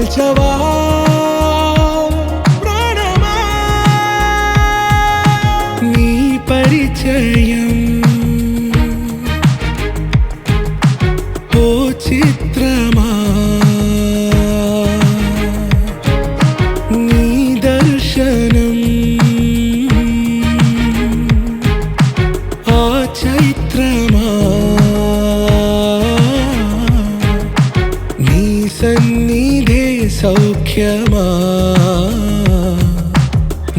తేల్చవా ప్రాణమా నీ పరిచయం ఓ చిత్రమా నీ దర్శనం ఆ చైత్రమా నీ సన్నిధే సౌఖ్యమా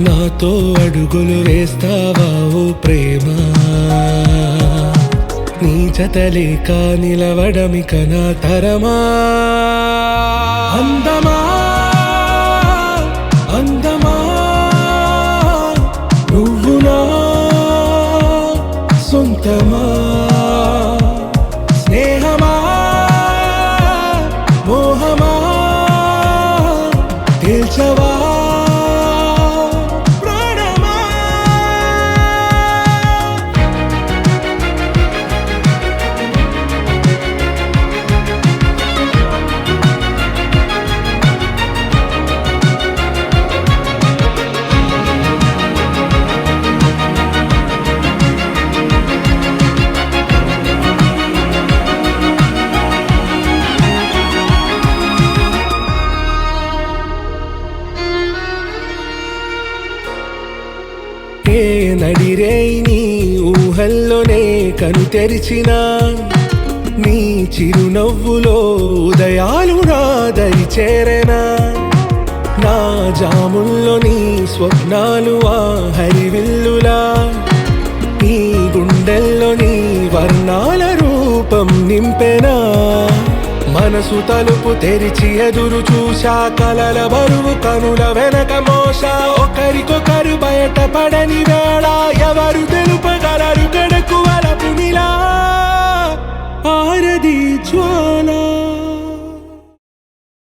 నాతో అడుగులు వేస్తావా ఓ ప్రేమ నీ జతలేక నిలవడమిక నా తరమా అందమా అందమా నువ్వు నా సొంతమా స్నేహమా మోహమా తేల్చవా ఏ నడిరే నీ ఊహల్లోనే కను తెరిచిన నీ చిరునవ్వులో ఉదయాలు నా దరి చేరెనా నా జాముల్లో నీ స్వప్నాలు ఆ హరివిల్లులా నీ గుండెల్లో నీ వర్ణాల రూపం నింపెనా మనసు తలుపు తెరిచి ఎదురు చూశా కలల బరువు కనుల వెనక మోసా ఒకరికొకరు బయట పడని వేళ ఎవరు తెలుపగలరు గడకు వలపు నిలా ఆరది జ్వాల